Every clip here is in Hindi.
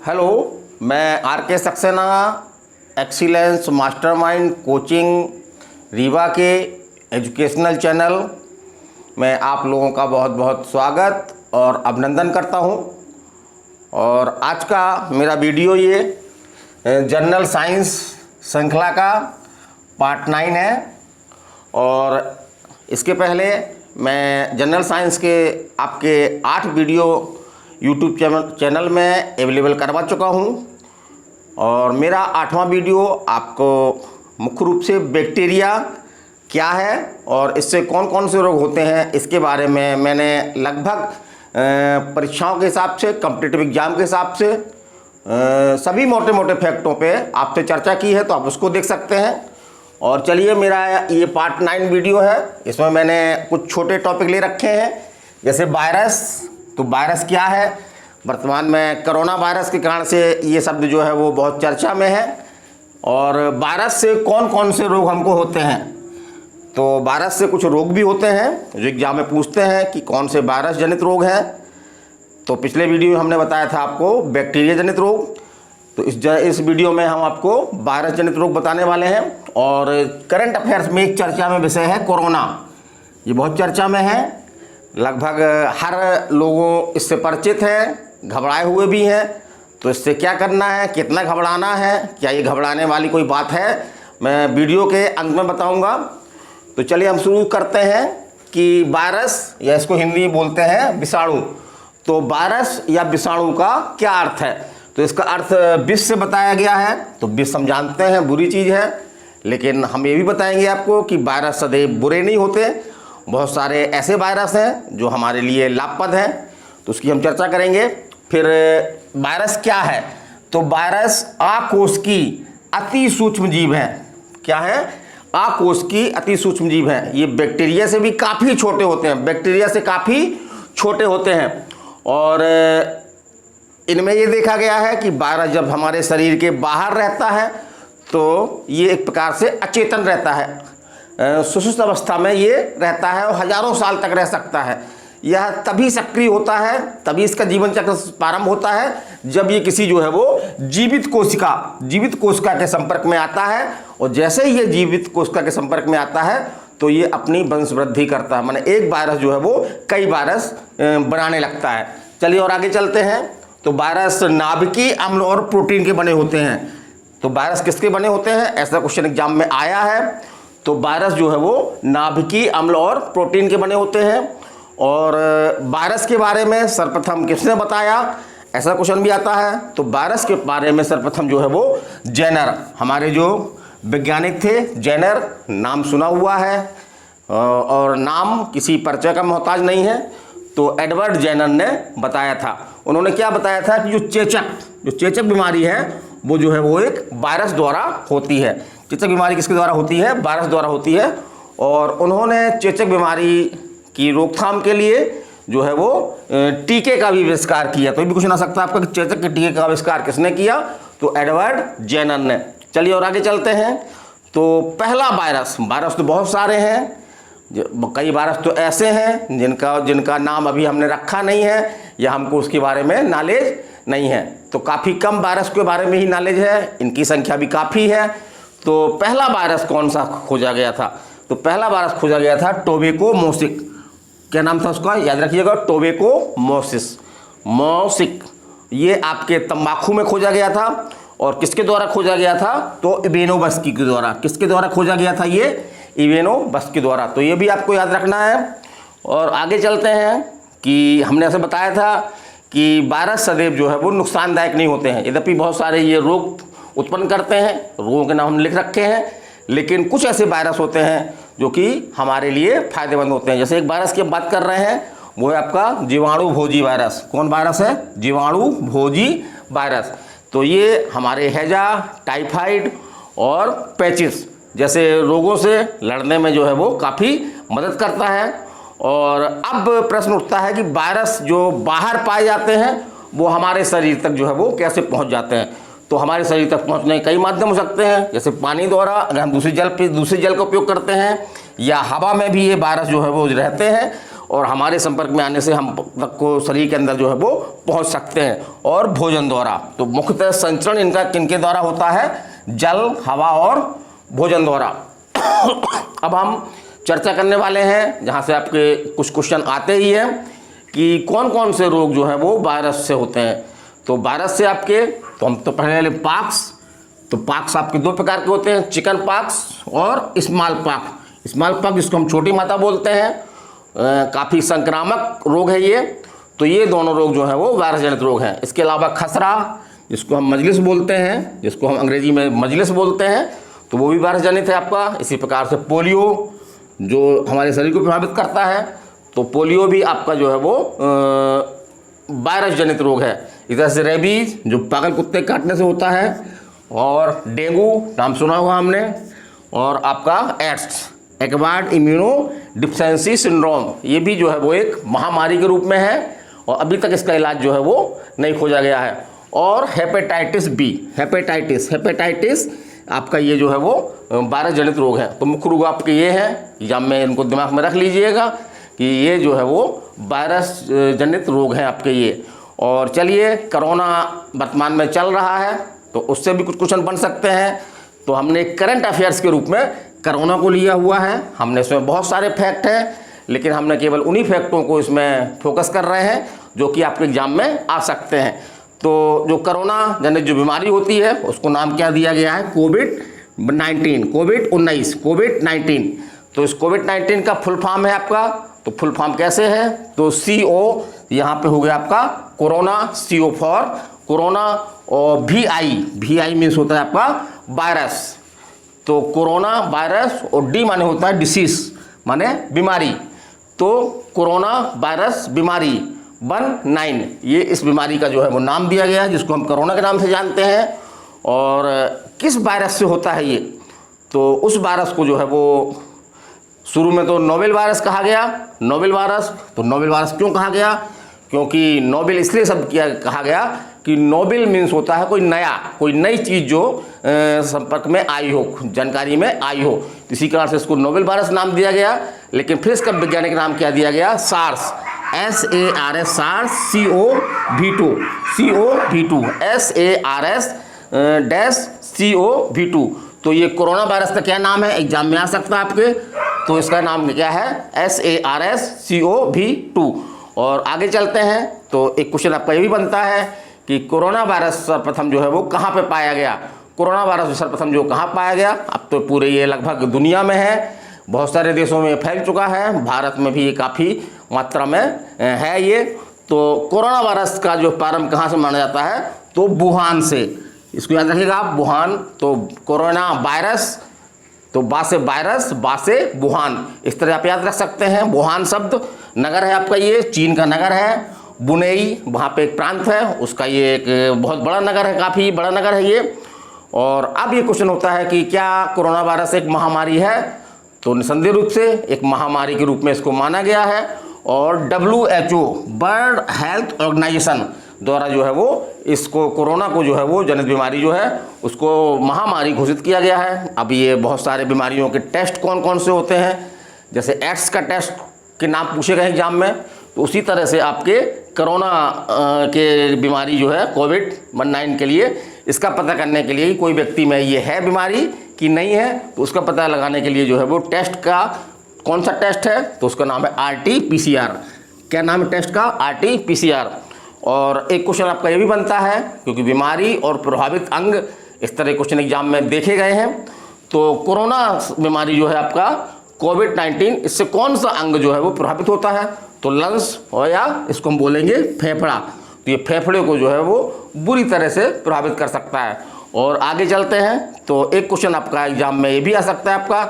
हेलो, मैं आर के Saxena, excellence mastermind coaching Rewa के एजुकेशनल चैनल में आप लोगों का बहुत बहुत स्वागत और अभिनंदन करता हूं। और आज का मेरा वीडियो ये जनरल साइंस श्रृंखला का पार्ट 9 है। और इसके पहले मैं जनरल साइंस के आपके 8 वीडियो यूट्यूब चैनल में अवेलेबल करवा चुका हूं। और मेरा 8वां वीडियो आपको मुख्य रूप से बैक्टीरिया क्या है और इससे कौन कौन से रोग होते हैं इसके बारे में मैंने लगभग परीक्षाओं के हिसाब से, कॉम्पिटिटिव एग्जाम के हिसाब से सभी मोटे मोटे फैक्टों पे आपसे चर्चा की है, तो आप उसको देख सकते हैं। और चलिए, मेरा ये पार्ट 9 वीडियो है। इसमें मैंने कुछ छोटे टॉपिक ले रखे हैं, जैसे वायरस। तो वायरस क्या है, वर्तमान में कोरोना वायरस के कारण से ये शब्द जो है वो बहुत चर्चा में है। और वायरस से कौन कौन से रोग हमको होते हैं, तो वायरस से कुछ रोग भी होते हैं जो एग्जाम में पूछते हैं कि कौन से वायरस जनित रोग हैं। तो पिछले वीडियो में हमने बताया था आपको बैक्टीरिया जनित रोग, तो इस वीडियो में हम आपको वायरस जनित रोग बताने वाले हैं। और करंट अफेयर्स में एक चर्चा में विषय है कोरोना। ये बहुत चर्चा में है, लगभग हर लोगों इससे परिचित हैं, घबराए हुए भी हैं। तो इससे क्या करना है, कितना घबराना है, क्या ये घबराने वाली कोई बात है, मैं वीडियो के अंत में बताऊंगा। तो चलिए हम शुरू करते हैं कि वायरस, या इसको हिंदी में बोलते हैं विषाणु। तो वायरस या विषाणु का क्या अर्थ है, तो इसका अर्थ विष से बताया गया है। तो विष हम जानते हैं बुरी चीज़ है, लेकिन हम ये भी बताएंगे आपको कि वायरस सदैव बुरे नहीं होते। बहुत सारे ऐसे वायरस हैं जो हमारे लिए लाभप्रद हैं, तो उसकी हम चर्चा करेंगे। फिर वायरस क्या है, तो वायरस आकोश की अति सूक्ष्म जीव है। क्या है, आकोश की अति सूक्ष्म जीव है। ये बैक्टीरिया से भी काफ़ी छोटे होते हैं, बैक्टीरिया से काफ़ी छोटे होते हैं। और इनमें ये देखा गया है कि वायरस जब हमारे शरीर के बाहर रहता है तो ये एक प्रकार से अचेतन रहता है, सुषुप्त अवस्था में ये रहता है और हजारों साल तक रह सकता है। यह तभी सक्रिय होता है, तभी इसका जीवन चक्र प्रारंभ होता है जब ये किसी जो है वो जीवित कोशिका के संपर्क में आता है। और जैसे ही ये जीवित कोशिका के संपर्क में आता है तो ये अपनी वंश वृद्धि करता है, माने एक वायरस जो है वो कई वायरस बनाने लगता है। चलिए और आगे चलते हैं। तो वायरस नाभिकीय अम्ल और प्रोटीन के बने होते हैं। तो वायरस किसके बने होते हैं, ऐसा क्वेश्चन एग्जाम में आया है। तो वायरस जो है वो नाभिकीय अम्ल और प्रोटीन के बने होते हैं। और वायरस के बारे में सर्वप्रथम किसने बताया, ऐसा क्वेश्चन भी आता है। तो वायरस के बारे में सर्वप्रथम जो है वो जेनर, हमारे जो वैज्ञानिक थे जेनर, नाम सुना हुआ है और नाम किसी परिचय का मोहताज नहीं है। तो एडवर्ड जेनर ने बताया था। उन्होंने क्या बताया था कि जो चेचक बीमारी है वो जो है वो एक वायरस द्वारा होती है। चेचक बीमारी किसके द्वारा होती है, वायरस द्वारा होती है। और उन्होंने चेचक बीमारी की रोकथाम के लिए जो है वो टीके का भी आविष्कार किया। तो ये भी क्वेश्चन आ सकता है आपका कि चेचक के टीके का आविष्कार किसने किया, तो एडवर्ड जेनर ने। चलिए और आगे चलते हैं। तो पहला वायरस तो बहुत सारे हैं, कई वायरस तो ऐसे हैं जिनका नाम अभी हमने रखा नहीं है या हमको उसके बारे में नॉलेज नहीं है। तो काफ़ी कम वायरस के बारे में ही नॉलेज है, इनकी संख्या भी काफ़ी है। तो पहला वायरस कौन सा खोजा गया था, तो पहला वायरस खोजा गया था टोबैकोमोसिस। क्या नाम था उसका, याद रखिएगा, टोबैकोमोसिस। ये आपके तंबाकू में खोजा गया था। और किसके द्वारा खोजा गया था, तो इवेनोबस्की के द्वारा। किसके द्वारा खोजा गया था, ये इवेनोबस्की द्वारा। तो ये भी आपको याद रखना है। और आगे चलते हैं कि हमने ऐसे बताया था कि वायरस सदैव जो है वो नुकसानदायक नहीं होते हैं, यद्यपि बहुत सारे ये रोग उत्पन्न करते हैं, रोगों के नाम हम लिख रखे हैं। लेकिन कुछ ऐसे वायरस होते हैं जो कि हमारे लिए फायदेमंद होते हैं। जैसे एक वायरस की हम बात कर रहे हैं, वो है आपका जीवाणु भोजी वायरस। कौन वायरस है, जीवाणु भोजी वायरस। तो ये हमारे हैजा, टाइफाइड और पैचिस जैसे रोगों से लड़ने में जो है वो काफ़ी मदद करता है। और अब प्रश्न उठता है कि वायरस जो बाहर पाए जाते हैं वो हमारे शरीर तक जो है वो कैसे पहुंच जाते हैं। तो हमारे शरीर तक पहुंचने के कई माध्यम हो सकते हैं, जैसे पानी द्वारा, अगर हम दूसरे जल का उपयोग करते हैं, या हवा में भी ये वायरस जो है वो रहते हैं। और हमारे संपर्क में आने से हम तक को शरीर के अंदर जो है वो पहुंच सकते हैं। और भोजन द्वारा, तो मुख्यतः संचरण इनका किनके द्वारा होता है? जल, हवा और भोजन द्वारा। अब हम चर्चा करने वाले हैं, जहां से आपके कुछ क्वेश्चन आते ही हैं कि कौन कौन से रोग जो है वो वायरस से होते हैं। तो वायरस से आपके, तो हम तो पहले पाक्स, तो पाक्स आपके दो प्रकार के होते हैं, चिकन पाक्स और स्मॉल पॉक्स। स्मॉल पॉक्स जिसको हम छोटी माता बोलते हैं, काफ़ी संक्रामक रोग है ये। तो ये दोनों रोग जो है वो वायरस जनित रोग हैं। इसके अलावा खसरा, जिसको हम मजलिस बोलते हैं, जिसको हम अंग्रेजी में मजलिस बोलते हैं, तो वो भी वायरस जनित है आपका। इसी प्रकार से पोलियो, जो हमारे शरीर को प्रभावित करता है, तो पोलियो भी आपका जो है वो वायरस जनित रोग है। इस तरह से रेबीज, जो पागल कुत्ते काटने से होता है, और डेंगू नाम सुना हुआ हमने, और आपका AIDS, acquired immuno deficiency syndrome, ये भी जो है वो एक महामारी के रूप में है और अभी तक इसका इलाज जो है वो नहीं खोजा गया है। और हेपेटाइटिस बी, हेपेटाइटिस आपका ये जो है वो वायरस जनित रोग है। तो मुख्य रोग आपके ये हैं, या में इनको दिमाग में रख लीजिएगा कि ये जो है वो वायरस जनित रोग हैं आपके ये। और चलिए, कोरोना वर्तमान में चल रहा है, तो उससे भी कुछ क्वेश्चन बन सकते हैं। तो हमने करंट अफेयर्स के रूप में कोरोना को लिया हुआ है। हमने इसमें बहुत सारे फैक्ट हैं, लेकिन हमने केवल उन्हीं फैक्टों को इसमें फोकस कर रहे हैं जो कि आपके एग्जाम में आ सकते हैं। तो जो कोरोना जनित जो बीमारी होती है, उसको नाम क्या दिया गया है? कोविड-19। तो इस कोविड-19 का फुल फॉर्म है आपका, तो फुल फॉर्म कैसे है? तो CO यहाँ पे हो गया आपका कोरोना, CO फॉर कोरोना, और VI मीन्स होता है आपका वायरस। तो कोरोना वायरस, और D माने होता है डिसीज, माने बीमारी। तो कोरोना वायरस बीमारी 19, ये इस बीमारी का जो है वो नाम दिया गया है, जिसको हम कोरोना के नाम से जानते हैं। और किस वायरस से होता है ये? तो उस वायरस को जो है वो शुरू में तो नोवेल वायरस कहा गया। नोवेल वायरस, तो नोवेल वायरस क्यों कहा गया? क्योंकि नोवेल इसलिए शब्द कहा गया कि नोवेल मीन्स होता है कोई नया, कोई नई चीज़ जो संपर्क में आई हो, जानकारी में आई हो। इसी कारण से इसको नोवेल वायरस नाम दिया गया। लेकिन फिर इसका वैज्ञानिक नाम क्या दिया गया? SARS, SARS, SARS, SARS-CoV-2। तो ये कोरोना वायरस का क्या नाम है? एग्जाम में आ सकता है आपके। तो इसका नाम क्या है? SARS-CoV-2। और आगे चलते हैं, तो एक क्वेश्चन आपका ये भी बनता है कि कोरोना वायरस सर्वप्रथम जो है वो कहाँ पे पाया गया? कोरोना वायरस सर्वप्रथम जो कहाँ पाया गया? अब तो पूरे ये लगभग दुनिया में है, बहुत सारे देशों में फैल चुका है, भारत में भी ये काफ़ी मात्रा में है ये। तो कोरोना वायरस का जो प्रारंभ कहाँ से माना जाता है? तो वुहान से। इसको याद रखिएगा आप, वुहान। तो कोरोना वायरस, तो बा से वायरस, बा से वुहान, इस तरह आप याद रख सकते हैं। वुहान शब्द नगर है आपका, ये चीन का नगर है। बुनेई, वहाँ पे एक प्रांत है, उसका ये एक बहुत बड़ा नगर है, काफ़ी बड़ा नगर है ये। और अब ये क्वेश्चन होता है कि क्या कोरोना वायरस एक महामारी है? तो निसंदेह रूप से एक महामारी के रूप में इसको माना गया है। और WHO, वर्ल्ड हेल्थ ऑर्गेनाइजेशन द्वारा जो है वो इसको, कोरोना को जो है वो जनित बीमारी जो है उसको महामारी घोषित किया गया है। अब ये बहुत सारे बीमारियों के टेस्ट कौन कौन से होते हैं, जैसे एड्स का टेस्ट के नाम पूछे गए एग्जाम में, तो उसी तरह से आपके कोरोना के बीमारी जो है कोविड-19 के लिए, इसका पता करने के लिए कोई व्यक्ति में ये है बीमारी कि नहीं है, तो उसका पता लगाने के लिए जो है वो टेस्ट का कौन सा टेस्ट है? तो उसका नाम है RT-PCR। क्या नाम है टेस्ट का? RT-PCR। और एक क्वेश्चन आपका ये भी बनता है, क्योंकि बीमारी और प्रभावित अंग, इस तरह क्वेश्चन एग्जाम में देखे गए हैं। तो कोरोना बीमारी जो है आपका कोविड-19, इससे कौन सा अंग जो है वो प्रभावित होता है? तो लंग्स, और या इसको हम बोलेंगे फेफड़ा। तो ये फेफड़े को जो है वो बुरी तरह से प्रभावित कर सकता है। और आगे चलते हैं, तो एक क्वेश्चन आपका एग्जाम में ये भी आ सकता है आपका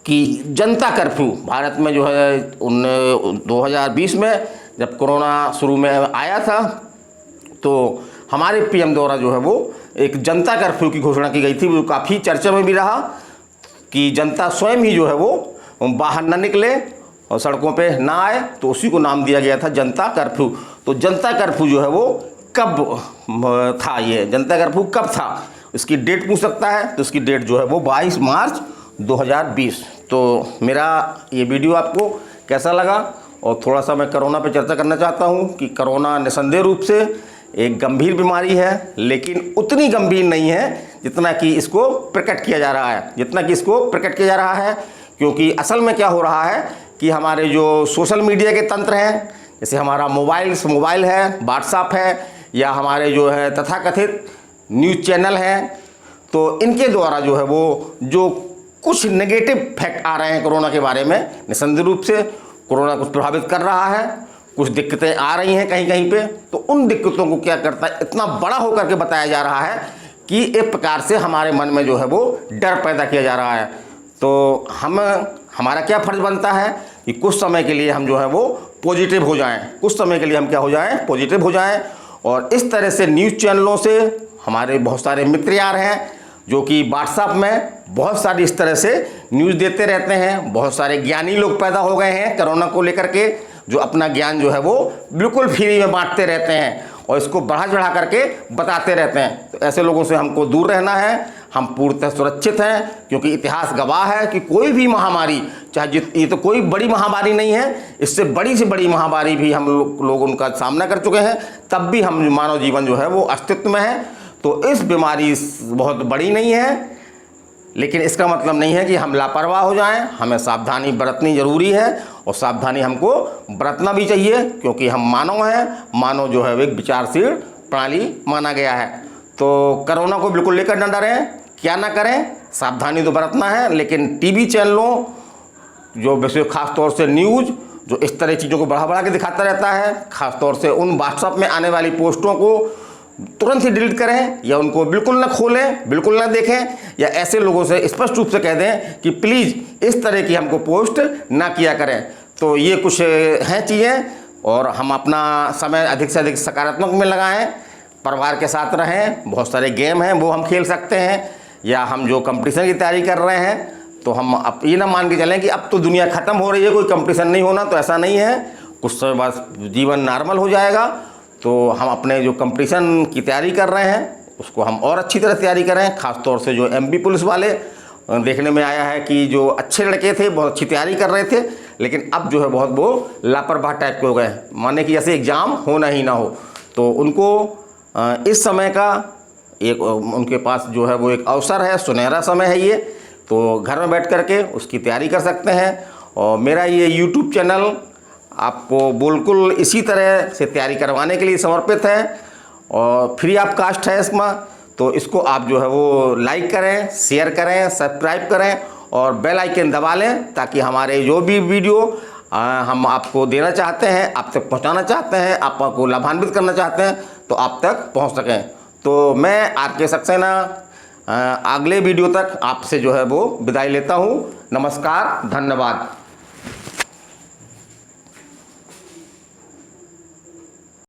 कि जनता कर्फ्यू भारत में जो है 2020 में जब कोरोना शुरू में आया था, तो हमारे PM द्वारा जो है वो एक जनता कर्फ्यू की घोषणा की गई थी। वो काफ़ी चर्चा में भी रहा कि जनता स्वयं ही जो है वो बाहर न निकले और सड़कों पे ना आए, तो उसी को नाम दिया गया था जनता कर्फ्यू। तो जनता कर्फ्यू जो है वो कब था? ये जनता कर्फ्यू कब था? इसकी डेट पूछ सकता है, तो इसकी डेट जो है वो 22 मार्च 2020। तो मेरा ये वीडियो आपको कैसा लगा और थोड़ा सा मैं कोरोना पे चर्चा करना चाहता हूँ कि कोरोना निस्संदेह रूप से एक गंभीर बीमारी है, लेकिन उतनी गंभीर नहीं है जितना कि इसको प्रकट किया जा रहा है, क्योंकि असल में क्या हो रहा है कि हमारे जो सोशल मीडिया के तंत्र हैं, जैसे हमारा मोबाइल है, व्हाट्सएप है, या हमारे जो है तथाकथित न्यूज़ चैनल हैं, तो इनके द्वारा जो है वो जो कुछ नेगेटिव फैक्ट आ रहे हैं कोरोना के बारे में, निस्संदेह रूप से कोरोना कुछ प्रभावित कर रहा है, कुछ दिक्कतें आ रही हैं कहीं कहीं पे, तो उन दिक्कतों को क्या करता है, इतना बड़ा होकर के बताया जा रहा है कि एक प्रकार से हमारे मन में जो है वो डर पैदा किया जा रहा है। तो हमारा क्या फ़र्ज़ बनता है कि कुछ समय के लिए हम जो है वो पॉजिटिव हो जाएं, और इस तरह से न्यूज़ चैनलों से हमारे बहुत सारे मित्र यार हैं जो कि व्हाट्सएप में बहुत सारी इस तरह से न्यूज़ देते रहते हैं। बहुत सारे ज्ञानी लोग पैदा हो गए हैं कोरोना को लेकर के, जो अपना ज्ञान जो है वो बिल्कुल फ्री में बांटते रहते हैं और इसको बढ़ा चढ़ा करके बताते रहते हैं। तो ऐसे लोगों से हमको दूर रहना है। हम पूर्णतः सुरक्षित हैं, क्योंकि इतिहास गवाह है कि कोई भी महामारी, चाहे ये तो कोई बड़ी महामारी नहीं है, इससे बड़ी से बड़ी महामारी भी हम लोग उनका सामना कर चुके हैं, तब भी हम मानव जीवन जो है वो अस्तित्व में है। तो इस बीमारी बहुत बड़ी नहीं है, लेकिन इसका मतलब नहीं है कि हम लापरवाह हो जाएं। हमें सावधानी बरतनी ज़रूरी है, और सावधानी हमको बरतना भी चाहिए, क्योंकि हम मानव हैं। मानव जो है एक विचारशील प्राणी माना गया है। तो कोरोना को बिल्कुल लेकर न डरें, क्या ना करें, सावधानी तो बरतना है, लेकिन टीवी चैनलों जो वैसे ख़ास तौर से न्यूज़ जो इस तरह चीज़ों को बढ़ा के दिखाता रहता है, ख़ास तौर से उन व्हाट्सएप में आने वाली पोस्टों को तुरंत ही डिलीट करें, या उनको बिल्कुल ना खोलें, बिल्कुल ना देखें, या ऐसे लोगों से स्पष्ट रूप से कह दें कि प्लीज़ इस तरह की हमको पोस्ट ना किया करें। तो ये कुछ हैं चीज़ें, और हम अपना समय अधिक से अधिक सकारात्मक में लगाएं, परिवार के साथ रहें। बहुत सारे गेम हैं वो हम खेल सकते हैं, या हम जो कंपटीशन की तैयारी कर रहे हैं, तो हम अब ये ना मान के चलें कि अब तो दुनिया ख़त्म हो रही है, कोई कंपटीशन नहीं होना, तो ऐसा नहीं है। कुछ समय बाद जीवन नॉर्मल हो जाएगा, तो हम अपने जो कंपटीशन की तैयारी कर रहे हैं उसको हम और अच्छी तरह तैयारी करें। ख़ास तौर से जो एमपी पुलिस वाले, देखने में आया है कि जो अच्छे लड़के थे बहुत अच्छी तैयारी कर रहे थे, लेकिन अब जो है बहुत वो लापरवाह टाइप के हो गए, माने कि जैसे एग्ज़ाम होना ही ना हो। तो उनको इस समय का एक उनके पास जो है वो एक अवसर है, सुनहरा समय है ये, तो घर में बैठ कर के उसकी तैयारी कर सकते हैं। और मेरा ये यूट्यूब चैनल आपको बिल्कुल इसी तरह से तैयारी करवाने के लिए समर्पित है, और फ्री ऑफ कास्ट है इसमें। तो इसको आप जो है वो लाइक करें, शेयर करें, सब्सक्राइब करें, और बेल आइकन दबा लें, ताकि हमारे जो भी वीडियो हम आपको देना चाहते हैं, आप तक पहुंचाना चाहते हैं, आपको लाभान्वित करना चाहते हैं, तो आप तक पहुंच सकें। तो मैं आरके सक्सेना अगले वीडियो तक आपसे जो है वो विदाई लेता हूं। नमस्कार, धन्यवाद।